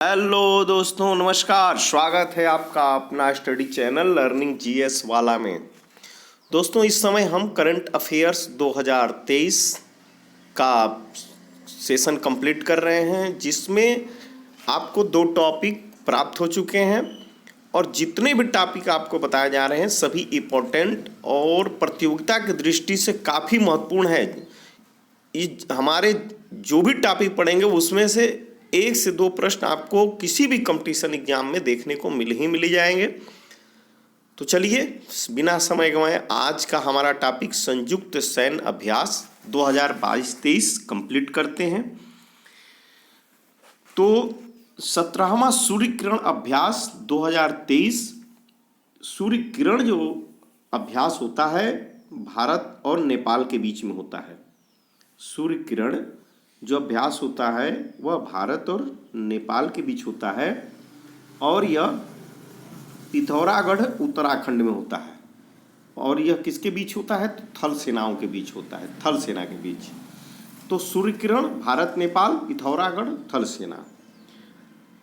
Hello दोस्तों, नमस्कार। स्वागत है आपका अपना स्टडी चैनल लर्निंग जीएस वाला में। दोस्तों, इस समय हम करंट अफेयर्स 2023 का सेशन कंप्लीट कर रहे हैं, जिसमें आपको 2 टॉपिक प्राप्त हो चुके हैं और जितने भी टॉपिक आपको बताए जा रहे हैं सभी इम्पोर्टेंट और प्रतियोगिता की दृष्टि से काफ़ी महत्वपूर्ण है। हमारे जो भी टॉपिक पढ़ेंगे उसमें से 1 से 2 प्रश्न आपको किसी भी कंपटीशन एग्जाम में देखने को मिल जाएंगे। तो चलिए बिना समय गंवाए आज का हमारा टॉपिक संयुक्त सैन्य अभ्यास 2022-23 कंप्लीट करते हैं। तो 17वां सूर्य किरण अभ्यास 2023 सूर्य किरण जो अभ्यास होता है भारत और नेपाल के बीच में होता है। सूर्य किरण जो अभ्यास होता है वह भारत और नेपाल के बीच होता है और यह पिथौरागढ़ उत्तराखंड में होता है। और यह किसके बीच होता है? तो थल सेनाओं के बीच होता है, थल सेना के बीच। तो सूर्य किरण भारत नेपाल, पिथौरागढ़ थल सेना।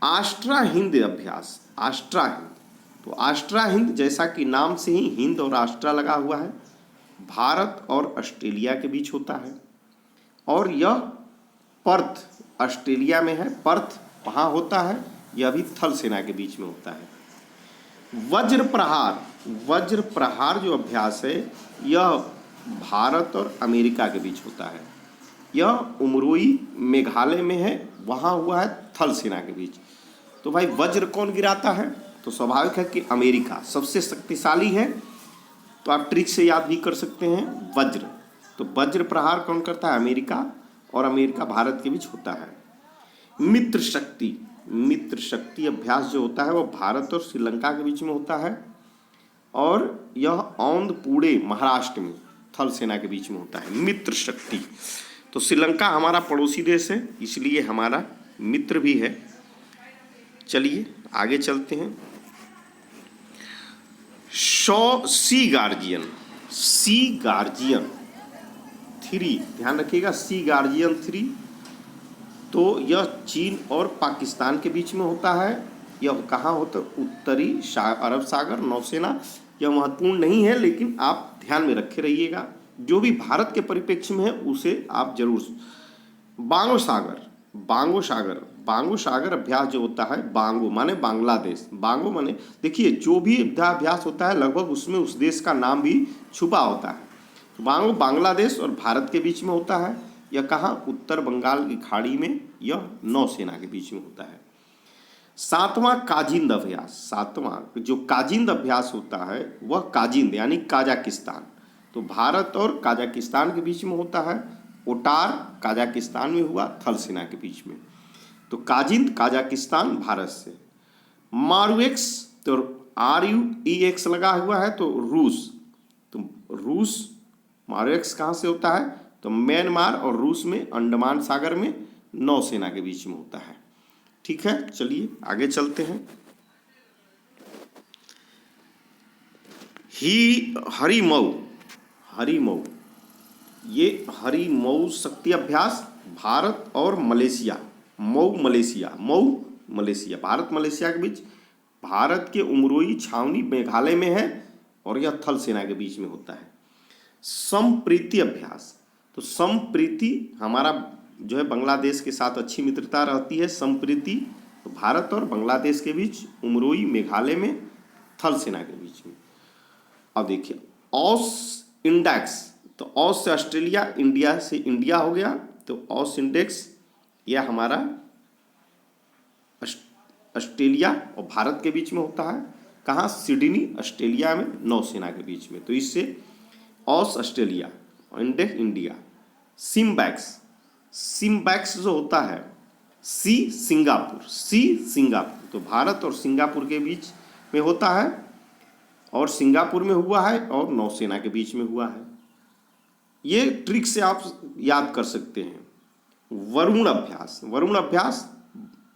आष्ट्रा हिंद अभ्यास, आष्ट्रा हिंद। तो आष्ट्रा हिंद जैसा कि नाम से ही हिंद और आष्ट्रा लगा हुआ है, भारत और ऑस्ट्रेलिया के बीच होता है। और यह पर्थ ऑस्ट्रेलिया में है, पर्थ वहाँ होता है। यह भी थल सेना के बीच में होता है। वज्र प्रहार, वज्र प्रहार जो अभ्यास है यह भारत और अमेरिका के बीच होता है। यह उमरोई मेघालय में है, वहाँ हुआ है थल सेना के बीच। तो भाई वज्र कौन गिराता है? तो स्वाभाविक है कि अमेरिका सबसे शक्तिशाली है। तो आप ट्रिक से याद भी कर सकते हैं वज्र। तो वज्र प्रहार कौन करता है? अमेरिका, और अमेरिका भारत के बीच होता है। मित्र शक्ति, मित्र शक्ति अभ्यास जो होता है वह भारत और श्रीलंका के बीच में होता है और यह औंधपुणे महाराष्ट्र में थल सेना के बीच में होता है। मित्र शक्ति। तो श्रीलंका हमारा पड़ोसी देश है, इसलिए हमारा मित्र भी है। चलिए आगे चलते हैं। सी गार्जियन, सी गार्जियन 3, ध्यान रखिएगा, सी गार्जियन 3। तो यह चीन और पाकिस्तान के बीच में होता है। यह कहाँ होता है? उत्तरी अरब सागर, नौसेना। यह महत्वपूर्ण नहीं है लेकिन आप ध्यान में रखे रहिएगा। जो भी भारत के परिप्रेक्ष्य में है उसे आप जरूर। बांगो सागर, बांगो सागर, बांगो सागर अभ्यास जो होता है, बांगो माने बांग्लादेश, बांगो माने देखिए जो भी युद्धाभ्यास होता है लगभग उसमें उस देश का नाम भी छुपा होता है। तो बांगो बांग्लादेश और भारत के बीच में होता है। यह कहाँ? उत्तर बंगाल की खाड़ी में, यह नौसेना के बीच में होता है। 7वां काजिंद अभ्यास, 7वां जो काजिंद अभ्यास होता है वह काजिंद यानी काजाकिस्तान। तो भारत और काजाकिस्तान के बीच में होता है। ओटार काजाकिस्तान में हुआ, थल सेना के बीच में। तो काजिंद काजाकिस्तान भारत से। मारूएक्स, तो RUEX लगा हुआ है, तो रूस। तो रूस मारूएक्स कहाँ से होता है? तो म्यांमार और रूस में अंडमान सागर में नौसेना के बीच में होता है। ठीक है, चलिए आगे चलते हैं। हरिमऊ, हरिमऊ, ये हरिमऊ शक्ति अभ्यास भारत और Malaysia, Mau Malaysia, Mau Malaysia, Bharat Malaysia के बीच। भारत के उमरोई छावनी मेघालय में है और यह थल सेना के बीच में होता है। संप्रीति अभ्यास, तो संप्रीति हमारा जो है बांग्लादेश के साथ अच्छी मित्रता रहती है। संप्रीति तो भारत और बांग्लादेश के बीच, उमरोई मेघालय में, थल सेना के बीच में। अब देखिए ऑस इंडेक्स, तो ऑस से ऑस्ट्रेलिया, इंडिया से इंडिया हो गया। तो ऑस इंडेक्स यह हमारा ऑस्ट्रेलिया और भारत के बीच में होता है। कहाँ? सिडनी ऑस्ट्रेलिया में, नौसेना के बीच में। तो इससे ऑस Australia, index India. SIMBEX, SIMBEX जो होता है सी सिंगापुर, सी सिंगापुर, तो भारत और सिंगापुर के बीच में होता है और सिंगापुर में हुआ है और नौसेना के बीच में हुआ है। ये ट्रिक से आप याद कर सकते हैं। वरुण अभ्यास, वरुण अभ्यास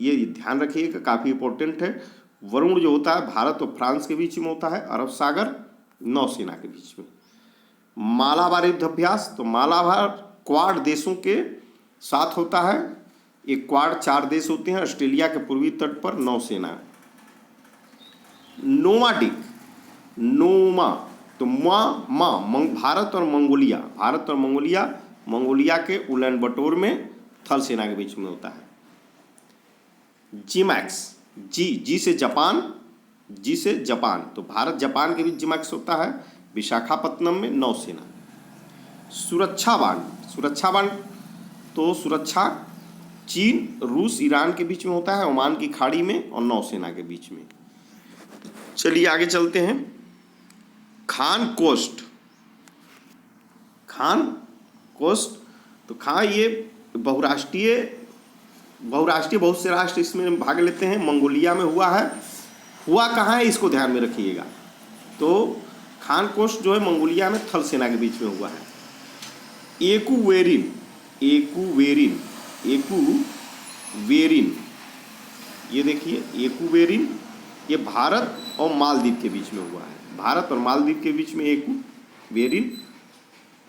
ये ध्यान रखिएगा, काफ़ी इंपॉर्टेंट है। वरुण जो होता है भारत और फ्रांस के बीच में होता है, अरब सागर, नौसेना के बीच में। मालाबार युद्ध अभ्यास, तो मालाबार क्वाड देशों के साथ होता है। एक क्वाड 4 देश होते हैं। ऑस्ट्रेलिया के पूर्वी तट पर नौसेना। नोमाडिक, नोमा तो भारत और मंगोलिया, भारत और मंगोलिया, मंगोलिया के उलान बटोर में थल सेना के बीच में होता है। जिमैक्स, जी से जापान, जी से जापान, तो भारत जापान के बीच जिमैक्स होता है विशाखापत्तनम में नौसेना। सुरक्षा बांड तो सुरक्षा चीन, रूस, ईरान के बीच में होता है, ओमान की खाड़ी में और नौसेना के बीच में। चलिए आगे चलते हैं। खान कोस्ट तो ये बहुराष्ट्रीय बहुत से राष्ट्र इसमें भाग लेते हैं। मंगोलिया में हुआ है। हुआ कहाँ है इसको ध्यान में रखिएगा। तो खान कोस्ट जो है मंगोलिया में थल सेना के बीच में हुआ है। एकुवेरिन, ये देखिए एकुवेरिन, ये भारत और मालदीव के बीच में हुआ है। भारत और मालदीव के बीच में एकुवेरिन,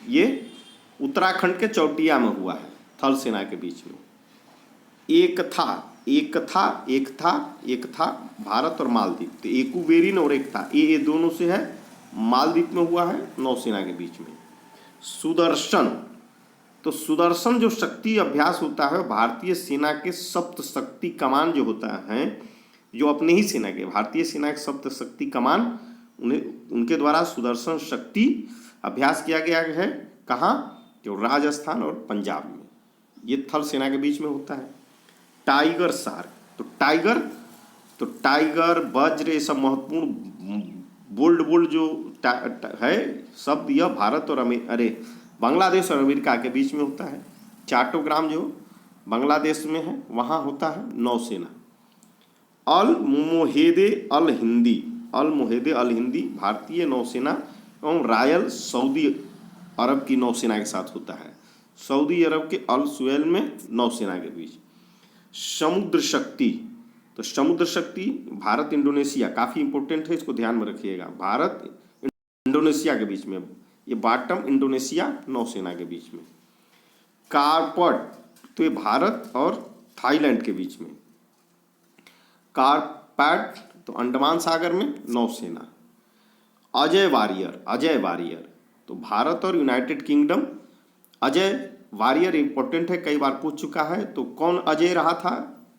ये उत्तराखंड के चौटिया में हुआ है थल सेना के बीच में। एक था भारत और मालदीव, तो एकुवेरिन और एकता ये दोनों से है, मालदीव में हुआ है नौसेना के बीच में। सुदर्शन जो शक्ति अभ्यास होता है भारतीय सेना के सप्त शक्ति कमान जो होता है, जो अपने ही सेना के भारतीय सेना के सप्त शक्ति कमान, उनके द्वारा सुदर्शन शक्ति अभ्यास किया गया है। कहाँ? जो राजस्थान और पंजाब में, ये थल सेना के बीच में होता है। टाइगर शार्क, तो टाइगर वज्र ये सब महत्वपूर्ण बोल्ड जो है शब्द, यह भारत और बांग्लादेश और अमेरिका के बीच में होता है। चाटोग्राम जो बांग्लादेश में है वहाँ होता है नौसेना। अल मोहेदे अल हिंदी भारतीय नौसेना एवं रॉयल सऊदी अरब की नौसेना के साथ होता है। सऊदी अरब के अल सुएल में नौसेना के बीच। समुद्र शक्ति भारत इंडोनेशिया, काफ़ी इंपॉर्टेंट है, इसको ध्यान में रखिएगा। भारत इंडोनेशिया के बीच में, ये बॉटम इंडोनेशिया नौसेना के बीच में। कारपट तो ये भारत और थाईलैंड के बीच में। कारपैट तो अंडमान सागर में नौसेना। अजय वारियर तो भारत और United Kingdom. Ajay Warrier important है, कई बार पूछ चुका है। तो कौन अजय रहा था?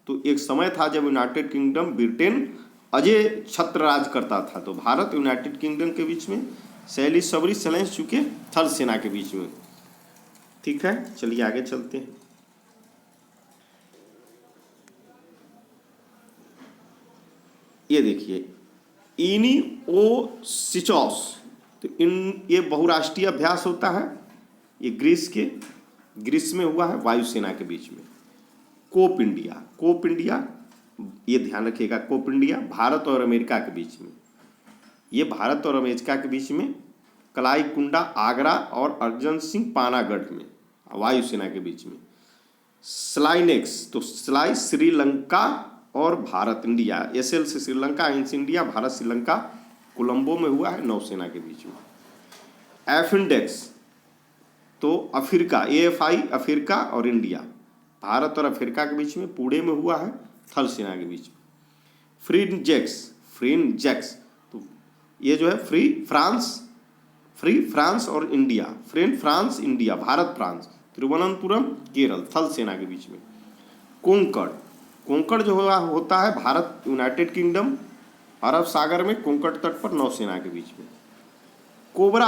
तो एक समय था जब यूनाइटेड किंगडम ब्रिटेन अजय छत्र राज करता था। तो भारत यूनाइटेड किंगडम के बीच में। शैली सबरी चैलेंज चुके थल सेना के बीच में। ठीक है, चलिए आगे चलते हैं। ये देखिए इनिओसिचॉस, तो ये बहुराष्ट्रीय अभ्यास होता है। ये ग्रीस में हुआ है वायुसेना के बीच में। कोप इंडिया ये ध्यान रखिएगा। कोप इंडिया भारत और अमेरिका के बीच में। ये भारत और अमेरिका के बीच में। कलाईकुंडा आगरा और अर्जन सिंह पानागढ़ में वायुसेना के बीच में। स्लाइनेक्स तो स्लाई श्रीलंका और भारत इंडिया, एसएल से श्रीलंका, एन से इंडिया, भारत श्रीलंका कोलंबो में हुआ है नौसेना के बीच में। एफिंडेक्स तो अफ्रीका, AFI अफ्रीका और इंडिया, भारत और अफ्रीका के बीच में पुणे में हुआ है थल सेना के बीच में। फ्रीनजेक्स तो ये जो है फ्री फ्रांस और India, France India, Bharat France, Thiruvananthapuram Kerala थल सेना के बीच में। कोंकण जो होता है भारत यूनाइटेड किंगडम अरब सागर में कोंकण तट पर नौसेना के बीच में। कोबरा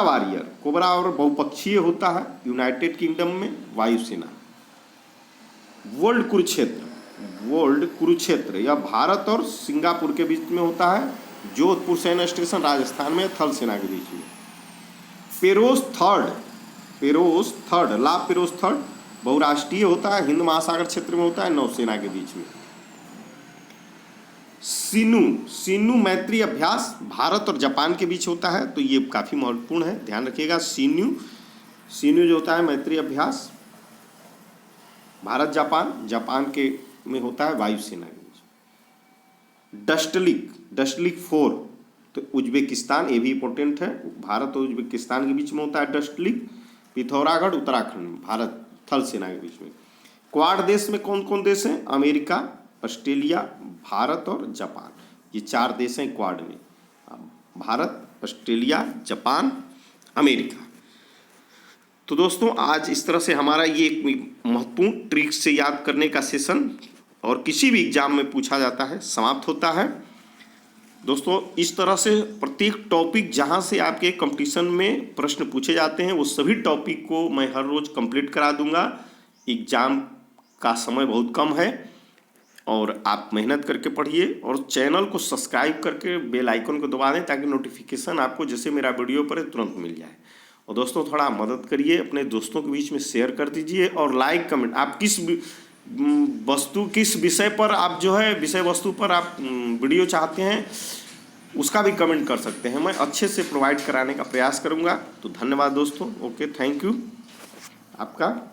और बहुपक्षीय होता है यूनाइटेड किंगडम में वायुसेना। वर्ल्ड कुरुक्षेत्र यह भारत और सिंगापुर के बीच में होता है। जोधपुर सैन्य स्टेशन राजस्थान में थल सेना के बीच में। पेरोस थर्ड बहुराष्ट्रीय होता है, हिंद महासागर क्षेत्र में होता है नौसेना के बीच में। सीनू मैत्री अभ्यास भारत और जापान के बीच होता है, तो ये काफ़ी महत्वपूर्ण है, ध्यान रखिएगा। सीनू जो होता है मैत्री अभ्यास भारत जापान के में होता है वायुसेना के बीच। डस्टलिक 4 तो उज्बेकिस्तान, ये भी इंपॉर्टेंट है, भारत और उज्बेकिस्तान के बीच में होता है डस्टलिक। पिथौरागढ़ उत्तराखंड भारत थल सेना के बीच में। क्वाड देश में कौन कौन देश हैं? अमेरिका, ऑस्ट्रेलिया, भारत और जापान। ये 4 देश हैं क्वाड में, भारत, ऑस्ट्रेलिया, जापान, अमेरिका। तो दोस्तों आज इस तरह से हमारा ये एक महत्वपूर्ण ट्रिक्स से याद करने का सेशन और किसी भी एग्जाम में पूछा जाता है समाप्त होता है। दोस्तों इस तरह से प्रत्येक टॉपिक जहाँ से आपके कंपटीशन में प्रश्न पूछे जाते हैं वो सभी टॉपिक को मैं हर रोज़ कंप्लीट करा दूंगा। एग्ज़ाम का समय बहुत कम है और आप मेहनत करके पढ़िए और चैनल को सब्सक्राइब करके बेल आइकन को दबा दें ताकि नोटिफिकेशन आपको जैसे मेरा वीडियो पर तुरंत मिल जाए। और दोस्तों थोड़ा मदद करिए, अपने दोस्तों के बीच में शेयर कर दीजिए और लाइक कमेंट, आप किस विषय पर आप जो है विषय वस्तु पर आप वीडियो चाहते हैं उसका भी कमेंट कर सकते हैं, मैं अच्छे से प्रोवाइड कराने का प्रयास करूंगा। तो धन्यवाद दोस्तों, ओके, थैंक यू आपका।